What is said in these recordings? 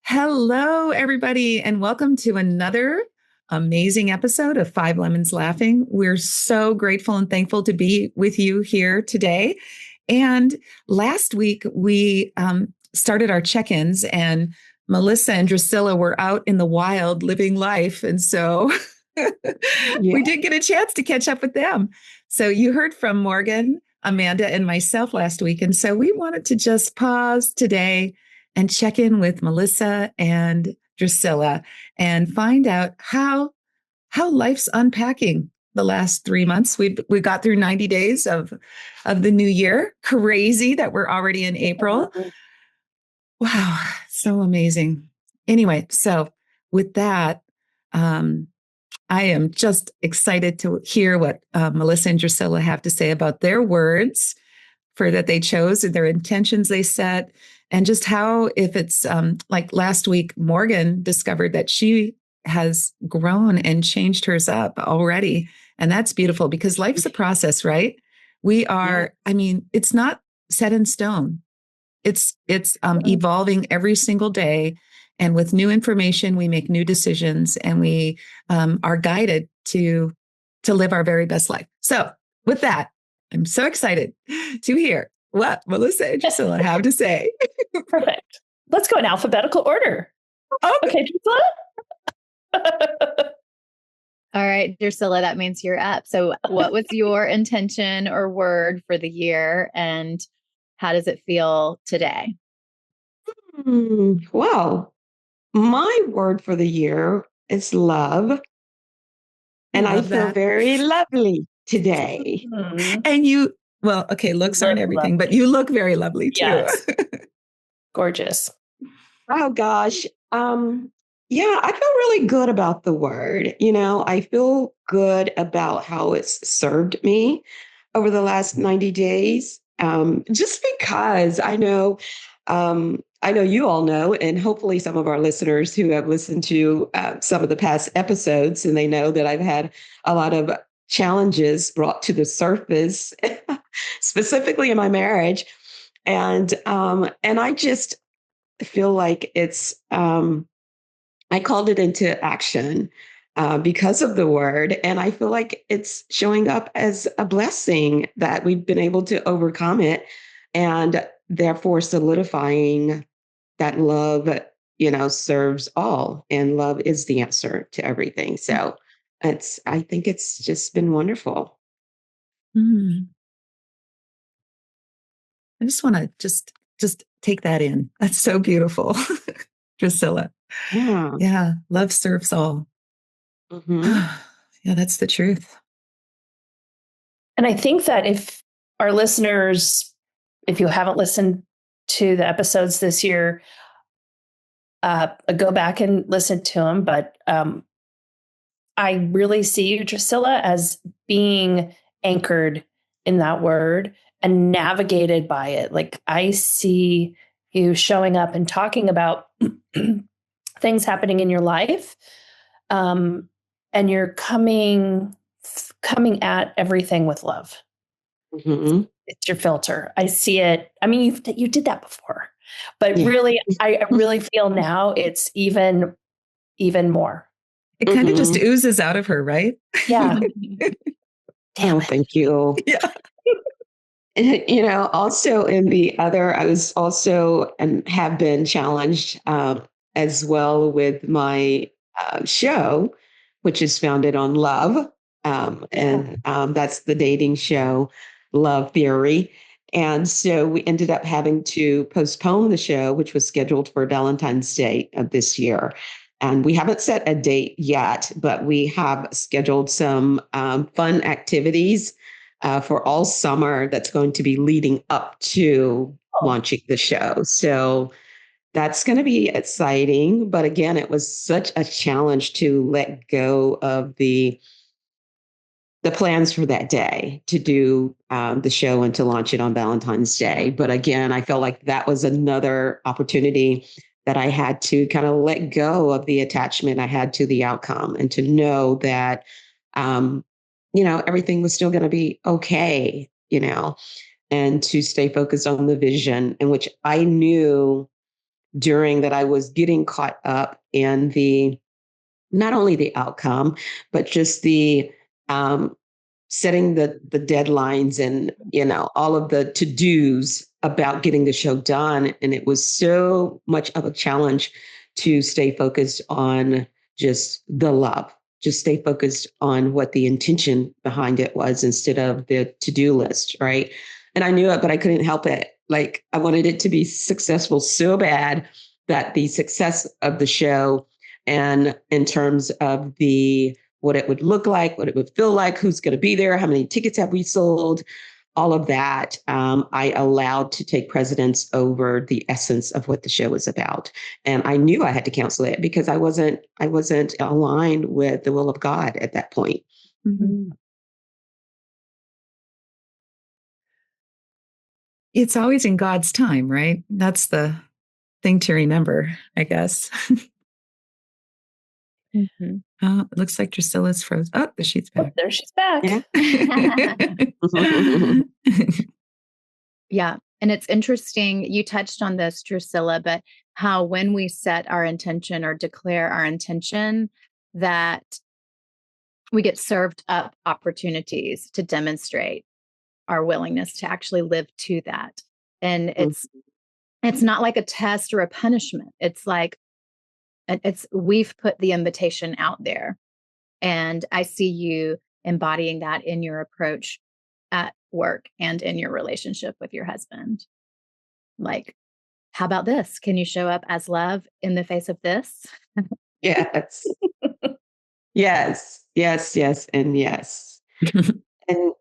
Hello, everybody, and welcome to another amazing episode of Five Lemons Laughing. We're so grateful and thankful to be with you here today. And last week, we started our check ins, and Melissa and Drusilla were out in the wild living life. And so Yeah. we did get a chance to catch up with them. So you heard from Morgan, Amanda, and myself last week. And so we wanted to just pause today and check in with Melissa and Drusilla and find out how life's unpacking the last 3 months. We got through 90 days of the new year. Crazy that we're already in April. Wow, so amazing. Anyway, so with that, I am just excited to hear what Melissa and Drusilla have to say about their words for that they chose, their intentions they set, and just how, if it's like last week, Morgan discovered that she has grown and changed hers up already. And that's beautiful because life's a process, right? We are, I mean, it's not set in stone. It's evolving every single day. And with new information, we make new decisions and we are guided to live our very best life. So with that, I'm so excited to hear what Melissa and Drusilla have to say. Perfect. Let's go in alphabetical order. Okay, Drusilla? All right, Drusilla, that means you're up. So what was your intention or word for the year, and how does it feel today? Well, my word for the year is love. And I feel very lovely today. And you, well, okay, looks aren't everything, but you look very lovely too. Yes. Gorgeous. Oh gosh. Yeah, I feel really good about the word. I feel good about how it's served me over the last 90 days. Just because I know you all know, and hopefully some of our listeners who have listened to some of the past episodes, and they know that I've had a lot of challenges brought to the surface, specifically in my marriage. And I just feel like it's, I called it into action because of the word. And I feel like it's showing up as a blessing that we've been able to overcome it and therefore solidifying that love, serves all, and love is the answer to everything. So I think it's just been wonderful. I just want to just take that in. That's so beautiful. Drusilla. Yeah. Love serves all. Yeah, that's the truth. And I think that if our listeners, if you haven't listened to the episodes this year, go back and listen to them. But I really see you, Drusilla, as being anchored in that word and navigated by it. Like I see you showing up and talking about things happening in your life. And you're coming at everything with love. It's your filter. I see it. I mean, you did that before, but really, I really feel now it's even more. It kind of just oozes out of her, right? Yeah. Thank you. Yeah. Also I was also and have been challenged as well with my show, which is founded on love. And that's the dating show, Love Theory. And so we ended up having to postpone the show, which was scheduled for Valentine's Day of this year. And we haven't set a date yet, but we have scheduled some fun activities for all summer that's going to be leading up to launching the show. So that's going to be exciting. But again, it was such a challenge to let go of the plans for that day to do the show and to launch it on Valentine's Day. But again, I felt like that was another opportunity that I had to kind of let go of the attachment I had to the outcome and to know that, everything was still going to be okay, and to stay focused on the vision, in which I knew during that I was getting caught up in not only the outcome, but just the setting the deadlines and, all of the to-dos about getting the show done. And it was so much of a challenge to stay focused on just the love, just stay focused on what the intention behind it was instead of the to-do list, right? And I knew it, but I couldn't help it. Like, I wanted it to be successful so bad that the success of the show, and in terms of what it would look like, what it would feel like, who's going to be there, how many tickets have we sold, all of that, I allowed to take precedence over the essence of what the show was about. And I knew I had to cancel it because I wasn't aligned with the will of God at that point. Mm-hmm. It's always in God's time, right? That's the thing to remember, I guess. Mm-hmm. It looks like Drusilla's froze. Oh, there she's back. Oh, there she's back. Yeah. Yeah. And it's interesting. You touched on this, Drusilla, but how when we set our intention or declare our intention, that we get served up opportunities to demonstrate our willingness to actually live to that. And it's not like a test or a punishment. It's like we've put the invitation out there. And I see you embodying that in your approach at work and in your relationship with your husband. Like, how about this? Can you show up as love in the face of this? Yes. Yes, yes, yes, and yes.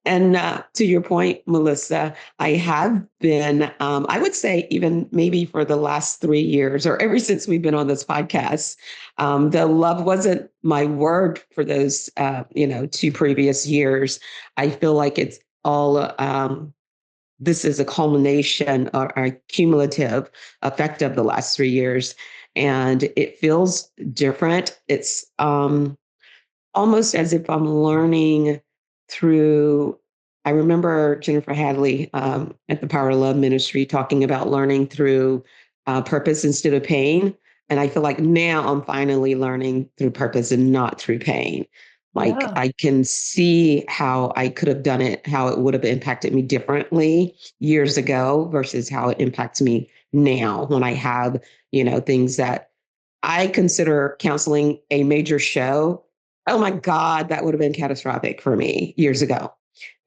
And to your point, Melissa, I have been, I would say even maybe for the last 3 years or ever since we've been on this podcast, the love wasn't my word for those, 2 previous years. I feel like it's all, this is a culmination or a cumulative effect of the last 3 years. And it feels different. It's almost as if I'm learning through. I remember Jennifer Hadley at the Power of Love Ministry talking about learning through purpose instead of pain. And I feel like now I'm finally learning through purpose and not through pain. Like, Yeah. I can see how I could have done it, how it would have impacted me differently years ago versus how it impacts me now when I have, things that I consider counseling a major show. Oh my God, that would have been catastrophic for me years ago.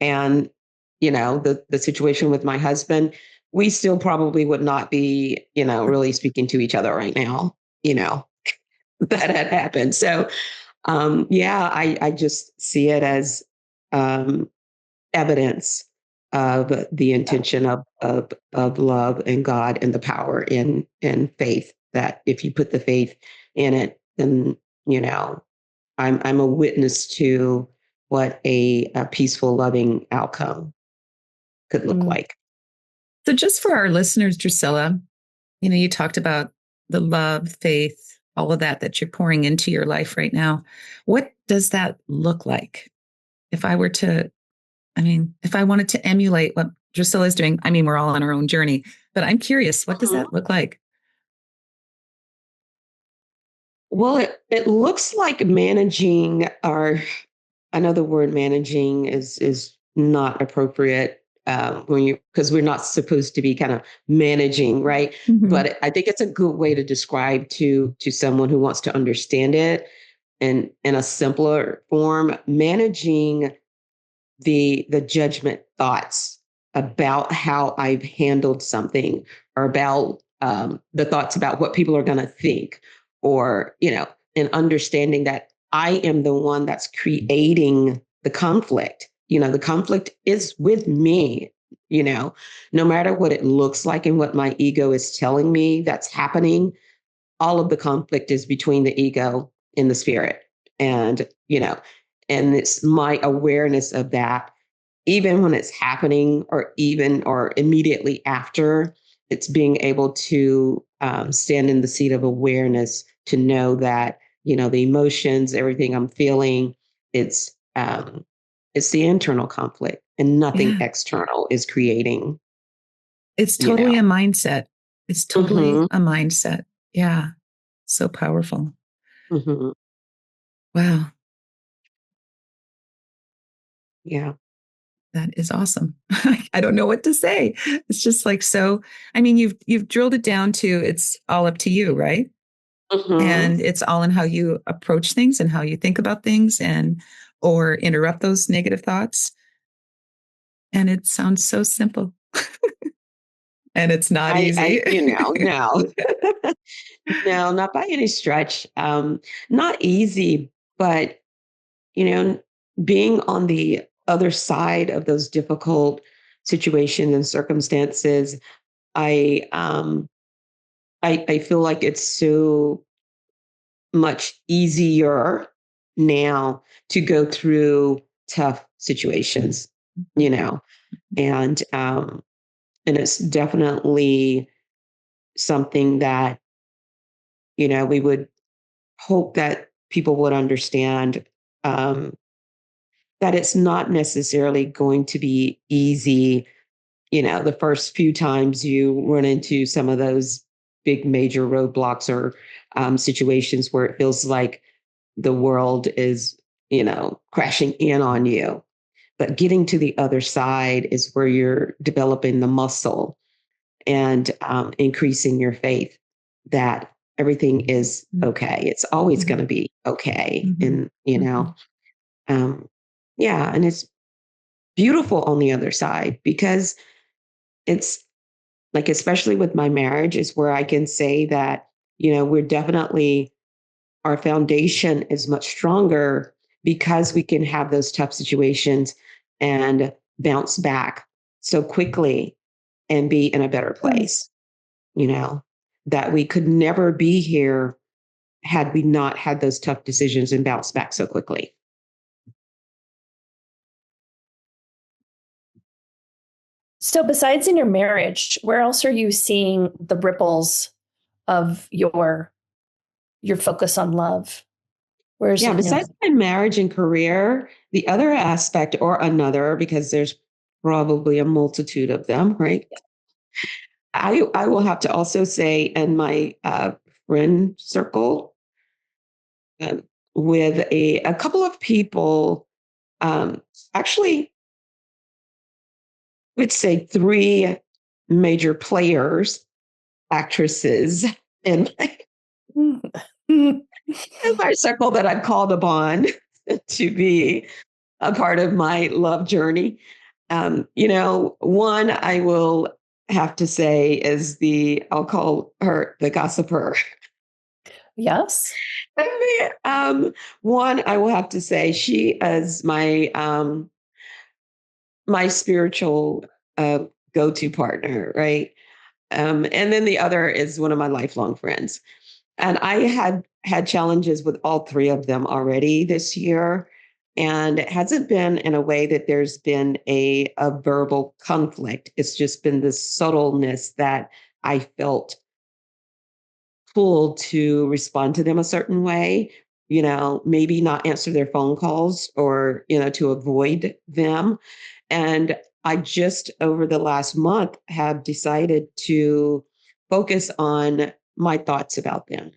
And, the situation with my husband, we still probably would not be, really speaking to each other right now, that had happened. So, I just see it as evidence of the intention of love and God and the power in faith, that if you put the faith in it, then, I'm a witness to what a peaceful, loving outcome could look like. So just for our listeners, Drusilla, you talked about the love, faith, all of that you're pouring into your life right now. What does that look like? If I wanted to emulate what Drusilla is doing, we're all on our own journey, but I'm curious, what does that look like? Well, it looks like managing I know the word managing is not appropriate because we're not supposed to be kind of managing, right? Mm-hmm. But I think it's a good way to describe to someone who wants to understand it in a simpler form, managing the judgment thoughts about how I've handled something, or about the thoughts about what people are going to think, or, and understanding that I am the one that's creating the conflict. The conflict is with me, no matter what it looks like and what my ego is telling me that's happening. All of the conflict is between the ego and the spirit. And, and it's my awareness of that, even when it's happening, or immediately after. It's being able to stand in the seat of awareness to know that, the emotions, everything I'm feeling, it's the internal conflict. and nothing Yeah. external is creating, It's you know. totally a mindset. It's totally Hmm. a mindset. Yeah. So powerful. Hmm. Wow. Yeah. That is awesome. I don't know what to say. It's just like so. I mean, you've drilled it down to it's all up to you, right? Hmm. And it's all in how you approach things and how you think about things and or interrupt those negative thoughts. And it sounds so simple. And it's not easy. No, no, not by any stretch. Not easy, but you know, being on the other side of those difficult situations and circumstances, I um I feel like it's so much easier now to go through tough situations, you know, and and it's definitely something that we would hope that people would understand, um, that it's not necessarily going to be easy. The first few times you run into some of those big major roadblocks or situations where it feels like the world is, crashing in on you. But getting to the other side is where you're developing the muscle and increasing your faith that everything is okay. It's always going to be okay. Mhm. And, Mhm. um, yeah, and it's beautiful on the other side because it's like, especially with my marriage, is where I can say that, we're definitely, our foundation is much stronger because we can have those tough situations and bounce back so quickly and be in a better place, that we could never be here had we not had those tough decisions and bounce back so quickly. So besides in your marriage, where else are you seeing the ripples of your focus on love? Where is Yeah, it in your besides my marriage and career, the other aspect or another, because there's probably a multitude of them, right? I will have to also say in my friend circle, um, with a couple of people, um, actually, let's say three major players, actresses in in my circle that I've called upon to be a part of my love journey. One I will have to say is I'll call her the gossiper. Yes. And one I will have to say she is my spiritual go-to partner, right? And then the other is one of my lifelong friends. And I had challenges with all three of them already this year. And it hasn't been in a way that there's been a verbal conflict. It's just been this subtleness that I felt pulled to respond to them a certain way, maybe not answer their phone calls or, to avoid them. And I just over the last month have decided to focus on my thoughts about them.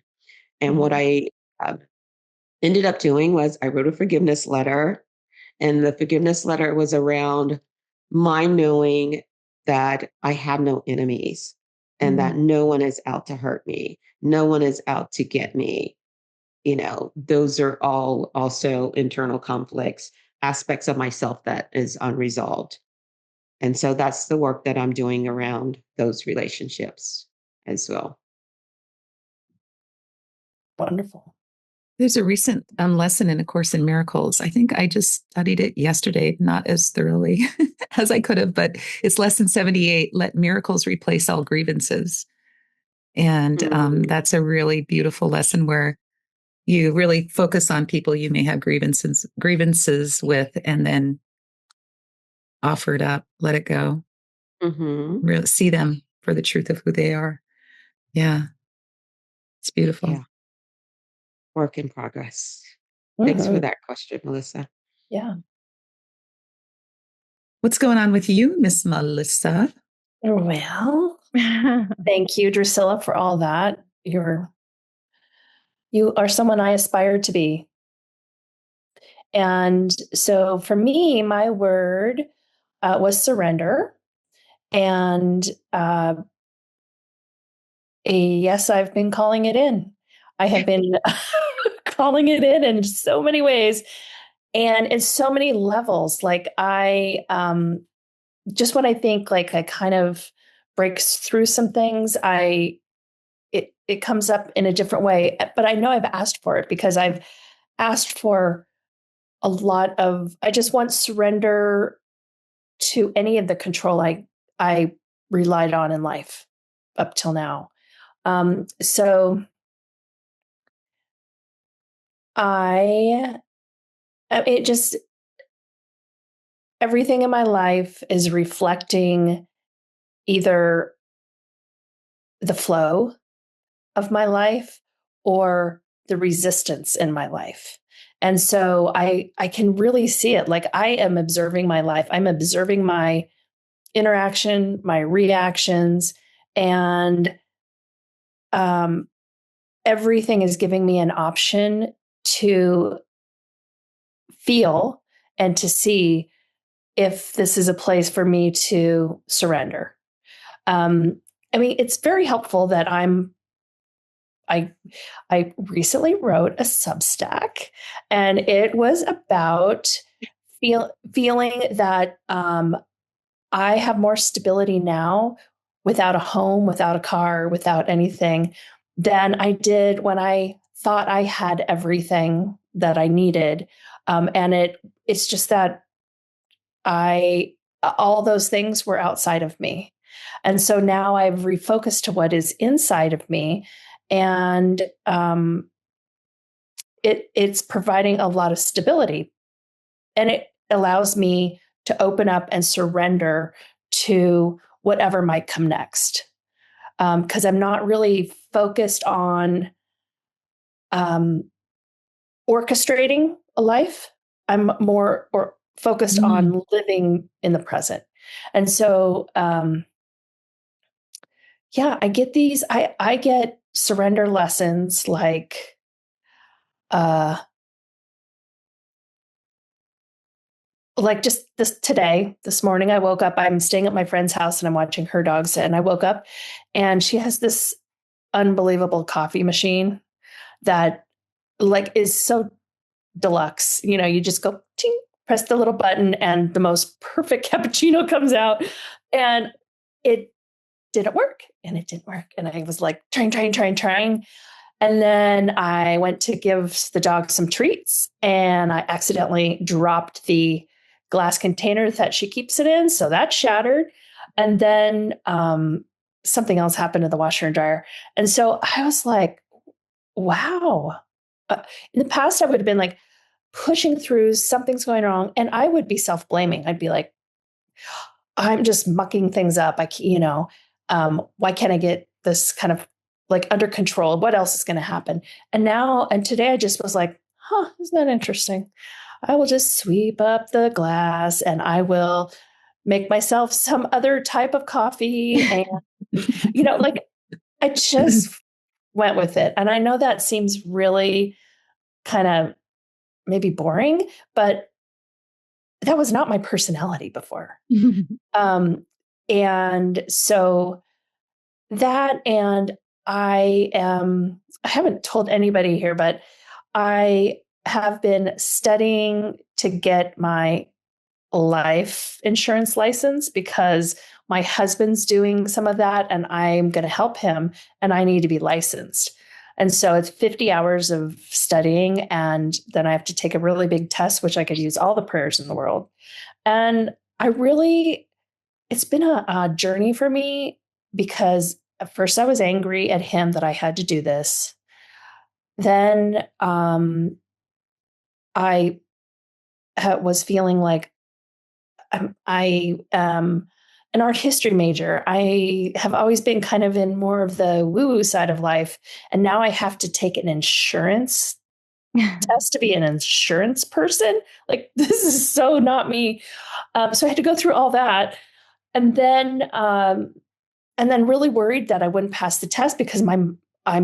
And what I uh, ended up doing was I wrote a forgiveness letter, and the forgiveness letter was around my knowing that I have no enemies and that no one is out to hurt me. No one is out to get me. Those are all also internal conflicts, aspects of myself that is unresolved. And so that's the work that I'm doing around those relationships as well. Wonderful. There's a recent lesson in A Course in Miracles. I think I just studied it yesterday, not as thoroughly as I could have, but it's lesson 78, let miracles replace all grievances. And that's a really beautiful lesson where you really focus on people you may have grievances with, and then offer it up, let it go, Mm-hmm. really see them for the truth of who they are. Yeah, it's beautiful. Yeah. Work in progress. Thanks for Mm-hmm. that question, Melissa. Yeah. What's going on with you, Miss Melissa? Well, thank you, Drusilla, for all that. You are someone I aspire to be. And so for me, my word was surrender. And yes, I've been calling it in. I have been calling it in so many ways and in so many levels. Like just when I think like I kind of breaks through some things, it comes up in a different way. But I know I've asked for it because I've asked for a lot of, I just want surrender to any of the control I relied on in life up till now. So it just, everything in my life is reflecting either the flow of my life or the resistance in my life. And so I can really see it. Like I am observing my life. I'm observing my interaction, my reactions, and everything is giving me an option to feel and to see if this is a place for me to surrender. I mean, it's very helpful that I recently wrote a Substack, and it was about feeling that I have more stability now without a home, without a car, without anything than I did when I thought I had everything that I needed. And it's just that all those things were outside of me. And so now I've refocused to what is inside of me. And it's providing a lot of stability. And it allows me to open up and surrender to whatever might come next. Because I'm not really focused on orchestrating a life. I'm more focused on living in the present. And so, yeah, I get these, I get surrender lessons like, just this morning, I woke up, I'm staying at my friend's house and I'm watching her dog sit, and I woke up and she has this unbelievable coffee machine that like is so deluxe. You know, you just go ting, press the little button and the most perfect cappuccino comes out, and it didn't work and it didn't work. And I was like, trying. And then I went to give the dog some treats and I accidentally dropped the glass container that she keeps it in. So that shattered. And then something else happened to the washer and dryer. And so I was like, wow. In the past, I would have been like pushing through, something's going wrong. And I would be self-blaming. I'd be like, I'm just mucking things up. Why can't I get this kind of like under control? What else is going to happen? And today I just was like, isn't that interesting? I will just sweep up the glass and I will make myself some other type of coffee. And, like I just went with it. And I know that seems really kind of maybe boring, but that was not my personality before. And so that, and I haven't told anybody here, but I have been studying to get my life insurance license because my husband's doing some of that and I'm going to help him and I need to be licensed. And so it's 50 hours of studying. And then I have to take a really big test, which I could use all the prayers in the world. And it's been a journey for me because at first I was angry at him that I had to do this. Then I was feeling like I am an art history major. I have always been kind of in more of the woo-woo side of life. And now I have to take an insurance test to be an insurance person. Like, this is so not me. So I had to go through all that. And then really worried that I wouldn't pass the test because I'm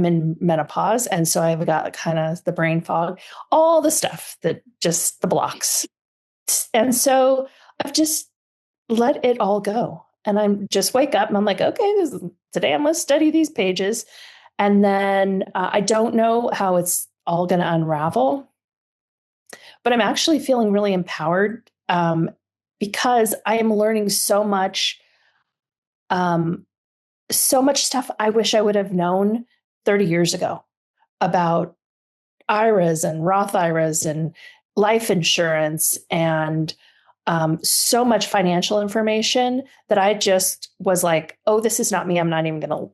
in menopause. And so I've got kind of the brain fog, all the stuff that just the blocks. And so I've just let it all go. And I'm just wake up and I'm like, okay, today I'm going to study these pages. And then I don't know how it's all going to unravel, but I'm actually feeling really empowered because I am learning so much stuff I wish I would have known 30 years ago about IRAs and Roth IRAs and life insurance and so much financial information that I just was like, oh, this is not me. I'm not even going to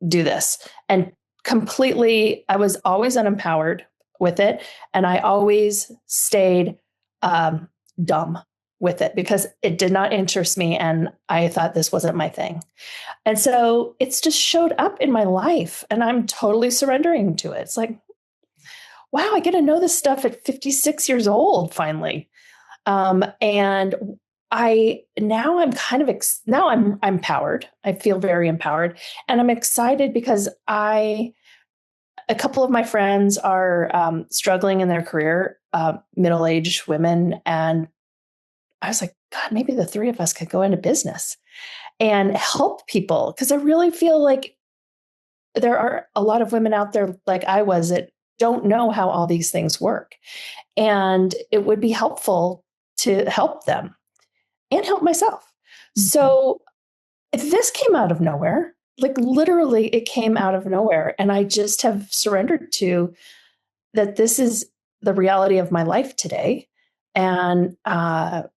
do this. And completely, I was always unempowered with it. And I always stayed dumb with it because it did not interest me. And I thought this wasn't my thing. And so it's just showed up in my life and I'm totally surrendering to it. It's like, wow, I get to know this stuff at 56 years old, finally. And I'm empowered. I feel very empowered and I'm excited because a couple of my friends are struggling in their career, middle-aged women. And I was like, God, maybe the three of us could go into business and help people. Because I really feel like there are a lot of women out there like I was that don't know how all these things work. And it would be helpful to help them and help myself. Mm-hmm. So this came out of nowhere. Like literally it came out of nowhere. And I just have surrendered to that. This is the reality of my life today. And I'm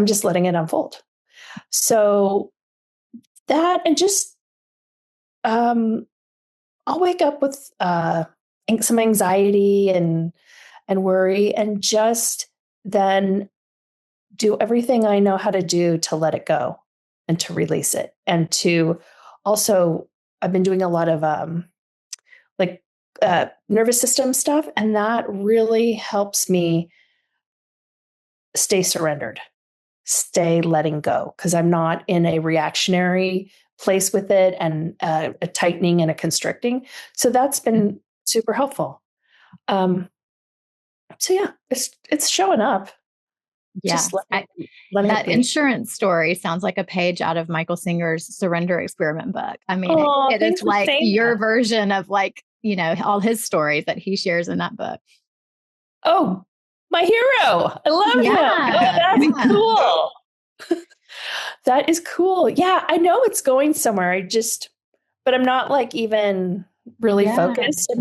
just letting it unfold. So that, and just, I'll wake up with some anxiety and worry, and just then do everything I know how to do to let it go and to release it. And to also, I've been doing a lot of nervous system stuff, and that really helps me stay surrendered, stay letting go, because I'm not in a reactionary place with it and a tightening and a constricting. So that's been super helpful. So yeah, it's showing up. Yeah. That insurance story sounds like a page out of Michael Singer's Surrender Experiment book. I mean, it is like your version of all his stories that he shares in that book. Oh, my hero. I love him. Oh, that's cool. That is cool. Yeah, I know it's going somewhere. But I'm not like even really focused.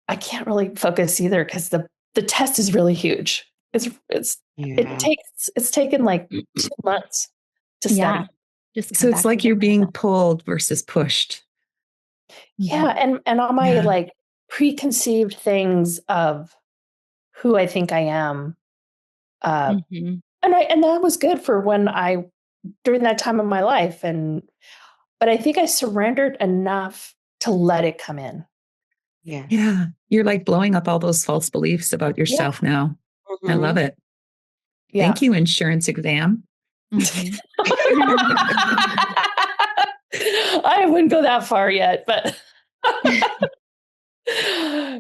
I can't really focus either because the test is really huge. It's taken like 2 months to study. So it's like you're being pulled versus pushed. Yeah. And all my like preconceived things of who I think I am. And that was good for during that time of my life. But I think I surrendered enough to let it come in. Yeah. Yeah. You're like blowing up all those false beliefs about yourself now. Mm-hmm. I love it. Yeah. Thank you, insurance exam. Mm-hmm. I wouldn't go that far yet, but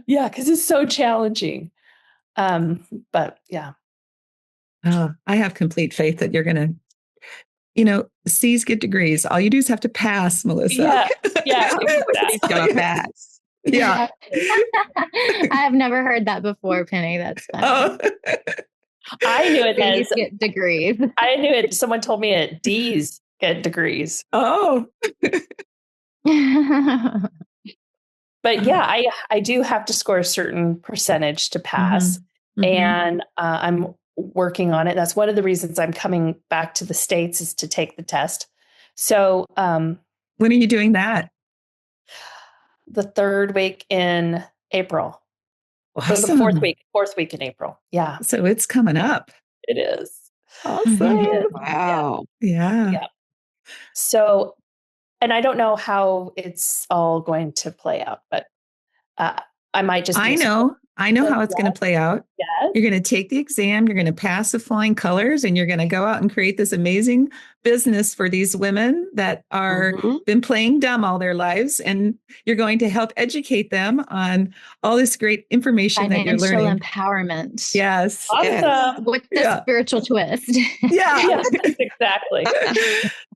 yeah, because it's so challenging. But yeah. I have complete faith that you're going to, C's get degrees. All you do is have to pass, Melissa. Yeah. He's going to pass. Yeah. I have never heard that before, Penny. That's funny. Oh. I knew it as get degrees. I knew it. Someone told me it. D's get degrees. Oh. But yeah, I do have to score a certain percentage to pass. Mm-hmm. And I'm working on it. That's one of the reasons I'm coming back to the States, is to take the test. So when are you doing that? The 3rd week in April. Awesome. Or the 4th week in April. Yeah. So it's coming up. It is. Awesome. Wow. Yeah. So, and I don't know how it's all going to play out, but I might just be. I know how it's going to play out. Yes. You're going to take the exam, you're going to pass with flying colors, and you're going to go out and create this amazing business for these women that are been playing dumb all their lives. And you're going to help educate them on all this great information that you're learning. Financial empowerment. Yes. Awesome. With the spiritual twist. Yeah. Exactly.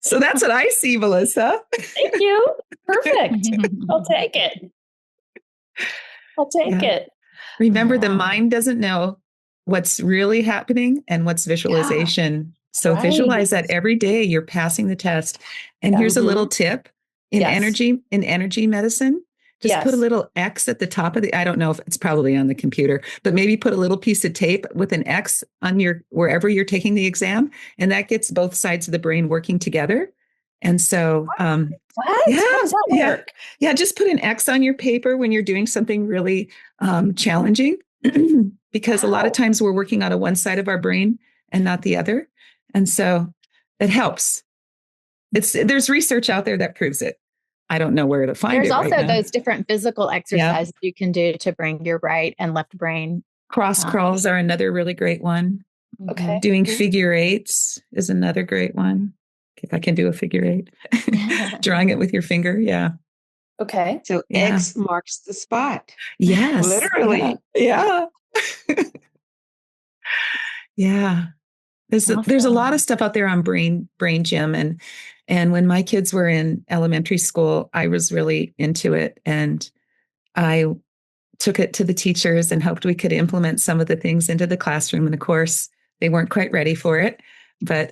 So that's what I see, Melissa. Thank you. Perfect. I'll take it. Remember, the mind doesn't know what's really happening and what's visualization. So visualize that every day you're passing the test. And here's a little tip in energy medicine. Just put a little X at the top of I don't know if it's probably on the computer, but maybe put a little piece of tape with an X on wherever you're taking the exam. And that gets both sides of the brain working together. And so, How does that work? Yeah. Just put an X on your paper when you're doing something really challenging, because a lot of times we're working out of one side of our brain and not the other. And so it helps. There's research out there that proves it. I don't know where to find it. There's also right now. those different physical exercises you can do to bring your right and left brain. Cross crawls are another really great one. Okay. Doing figure eights is another great one. If I can do a figure eight, drawing it with your finger. Yeah. Okay. So X marks the spot. Yes. Literally. Yeah. Yeah. There's a lot of stuff out there on brain gym. And when my kids were in elementary school, I was really into it. And I took it to the teachers and hoped we could implement some of the things into the classroom. And of course, they weren't quite ready for it. But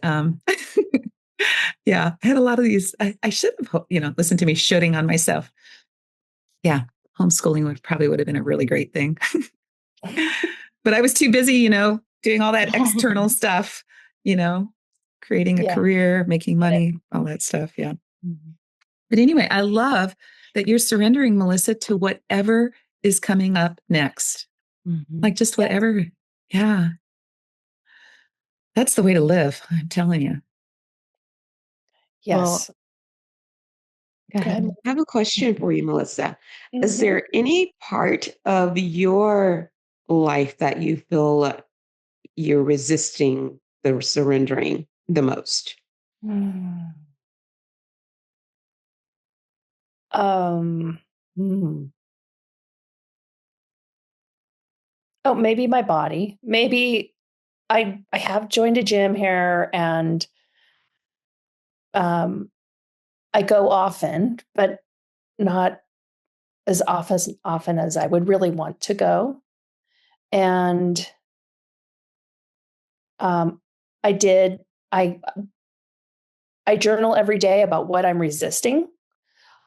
yeah, I had a lot of these. I should have, listened to me shooting on myself. Yeah, homeschooling would have been a really great thing. But I was too busy, doing all that external stuff, creating a career, making money, all that stuff. Yeah. Mm-hmm. But anyway, I love that you're surrendering, Melissa, to whatever is coming up next. Mm-hmm. Like just whatever. Yeah. That's the way to live. I'm telling you. Yes. Well, go ahead. I have a question for you, Melissa. Mm-hmm. Is there any part of your life that you feel you're resisting the surrendering the most? Oh, maybe my body. Maybe I have joined a gym here, and I go often, but not as often as I would really want to go. And I journal every day about what I'm resisting.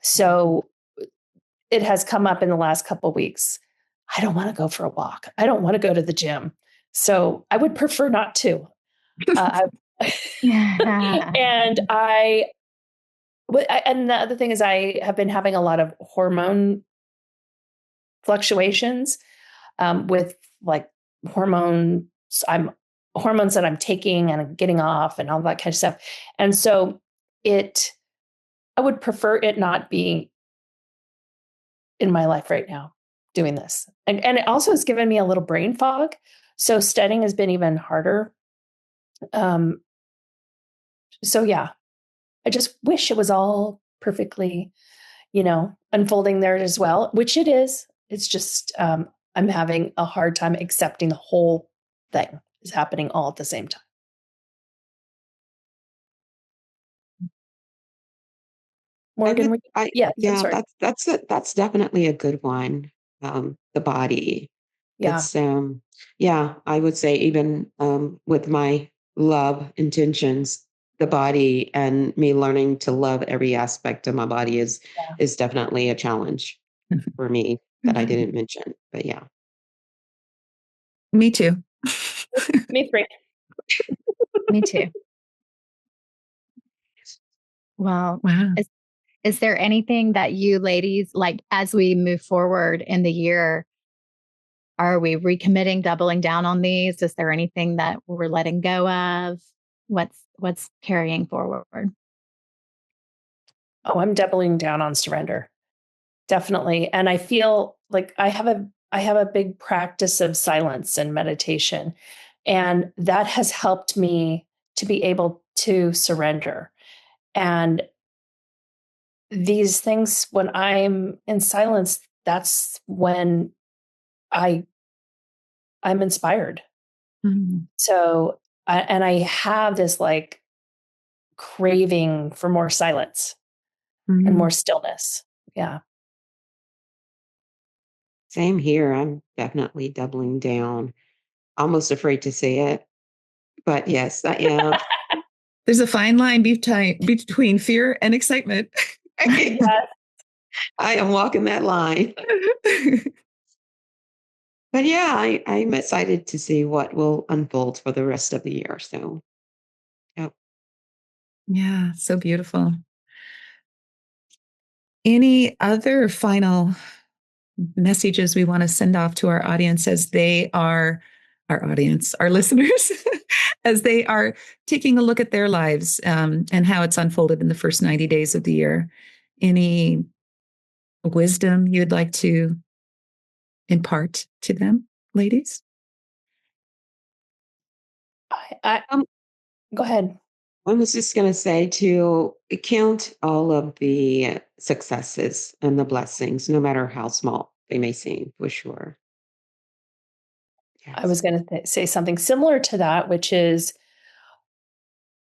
So it has come up in the last couple of weeks. I don't want to go for a walk. I don't want to go to the gym. So I would prefer not to. And and the other thing is I have been having a lot of hormone fluctuations with like hormones that I'm taking and getting off and all that kind of stuff. And so I would prefer it not being in my life right now doing this. And it also has given me a little brain fog. So studying has been even harder. So yeah, I just wish it was all perfectly, unfolding there as well, which it is. It's just, I'm having a hard time accepting the whole thing is happening all at the same time. Morgan, that's definitely a good one. The body. Yeah. It's, I would say even with my love intentions, the body and me learning to love every aspect of my body is definitely a challenge for me that I didn't mention. But yeah. Me too. Me too. Me too. Well, wow. Is there anything that you ladies, like as we move forward in the year, are we recommitting, doubling down on these? Is there anything that we're letting go of? What's carrying forward? Oh, I'm doubling down on surrender. definitely. And I feel like I have a big practice of silence and meditation, and that has helped me to be able to surrender. And these things, when I'm in silence, that's when I'm inspired. Mhm. So, and I have this like craving for more silence and more stillness. Yeah. Same here. I'm definitely doubling down. Almost afraid to say it, but yes, I am. There's a fine line between fear and excitement. Yes. I am walking that line. But yeah, I'm excited to see what will unfold for the rest of the year. So, yep. Yeah, so beautiful. Any other final messages we want to send off to our audience as they are our audience, our listeners, as they are taking a look at their lives and how it's unfolded in the first 90 days of the year? Any wisdom you'd like to impart to them, ladies? I go ahead. I was just going to say to count all of the successes and the blessings, no matter how small they may seem, for sure. I Yes. was going to say something similar to that, which is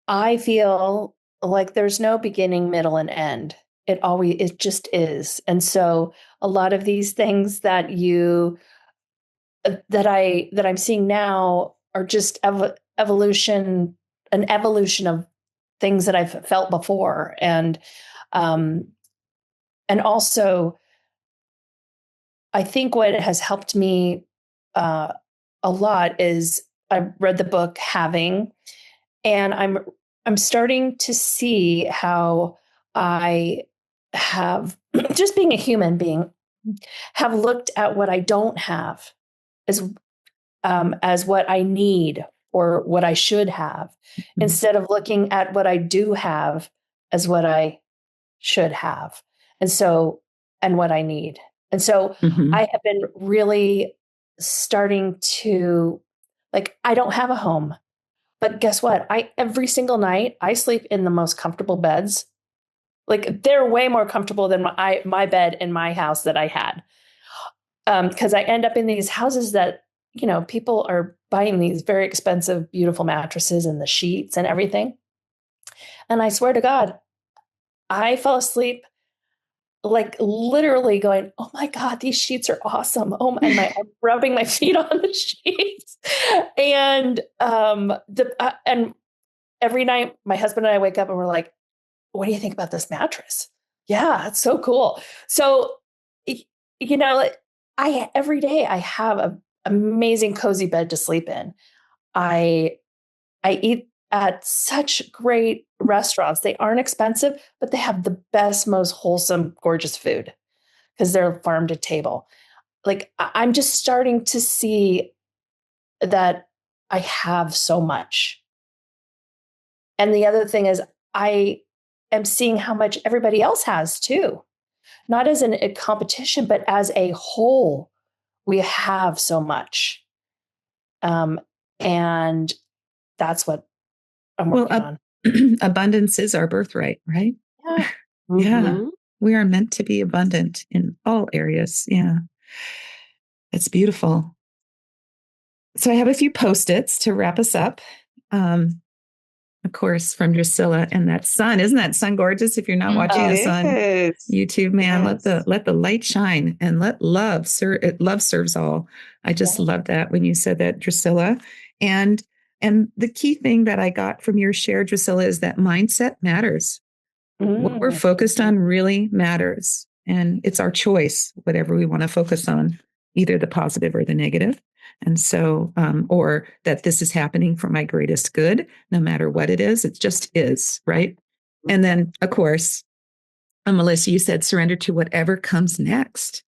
I feel like there's no beginning, middle, and end. It just is. And so a lot of these things that I'm seeing now are just evolution, an evolution of things that I've felt before. Um, and also I think what has helped me uh, a lot is I read the book Having, and I'm starting to see how I have just being a human being have looked at what I don't have as what I need or what I should have, instead of looking at what I do have as what I should have, and what I need. And so I have been really starting to, like, I don't have a home, but guess what? Every single night I sleep in the most comfortable beds. Like, they're way more comfortable than my bed in my house that I had. Because I end up in these houses that, people are buying these very expensive, beautiful mattresses and the sheets and everything. And I swear to God, I fell asleep like literally going, "Oh my God, these sheets are awesome." And I'm rubbing my feet on the sheets. And every night my husband and I wake up and we're like, "What do you think about this mattress?" "Yeah, it's so cool." So, you know, every day I have an amazing cozy bed to sleep in. I I eat at such great restaurants. They aren't expensive, but they have the best, most wholesome, gorgeous food because they're farm to table. Like, I'm just starting to see that I have so much. And the other thing is, I am seeing how much everybody else has too, not as a competition, but as a whole. We have so much. And that's what I'm working on. Abundance is our birthright, right? Yeah. Yeah. We are meant to be abundant in all areas. Yeah. It's beautiful. So I have a few post-its to wrap us up. Of course, from Drusilla and that sun. Isn't that sun gorgeous? If you're not watching this on YouTube, man, let the light shine and let love serve. Love serves all. I just love that when you said that, Drusilla. And the key thing that I got from your share, Drusilla, is that mindset matters. What we're focused on really matters. And it's our choice, whatever we want to focus on, either the positive or the negative. And so, or that this is happening for my greatest good, no matter what it just is, right? And then, of course, Melissa, you said surrender to whatever comes next.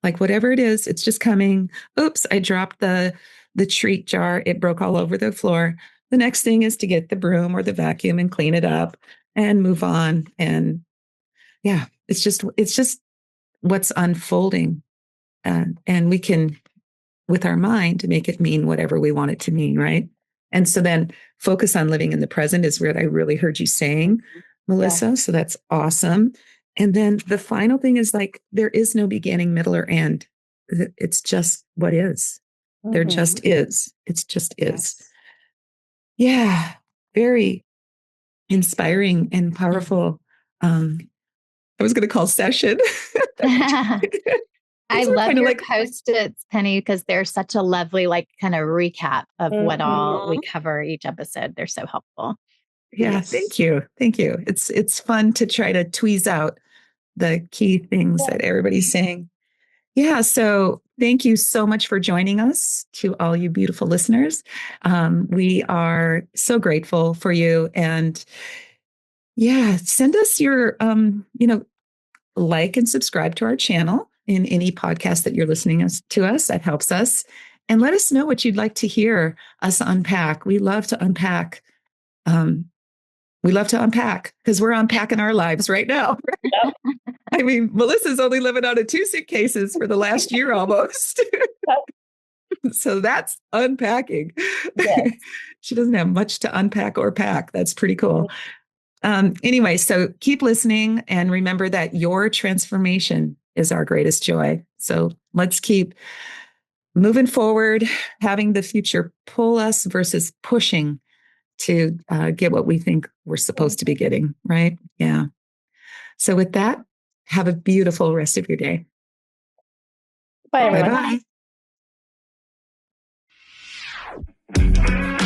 Like whatever it is, it's just coming. Oops, I dropped the treat jar. It broke all over the floor. The next thing is to get the broom or the vacuum and clean it up and move on. And yeah, it's just what's unfolding. And we can, with our mind, make it mean whatever we want it to mean, right? And so then focus on living in the present is what I really heard you saying, Melissa. Yeah. So that's awesome. And then the final thing is like, there is no beginning, middle, or end. It's just what is. There just is. It's just is. Yeah. Very inspiring and powerful. I was going to call session. I love your post-its, Penny, because they're such a lovely, like, kind of recap of what all we cover each episode. They're so helpful. Yeah, yes. Thank you. Thank you. It's fun to try to tweeze out the key things that everybody's saying. Yeah, so thank you so much for joining us, to all you beautiful listeners. We are so grateful for you. And yeah, send us your, like and subscribe to our channel in any podcast that you're listening to us. That helps us. And let us know what you'd like to hear us unpack. We love to unpack. We love to unpack because we're unpacking our lives right now. Yep. I mean, Melissa's only living out of 2 suitcases for the last year almost. So that's unpacking. Yes. She doesn't have much to unpack or pack. That's pretty cool. Anyway, so keep listening and remember that your transformation is our greatest joy. So let's keep moving forward, having the future pull us versus pushing to get what we think we're supposed to be getting, right? Yeah. So with that, have a beautiful rest of your day. Bye, everyone. Bye-bye.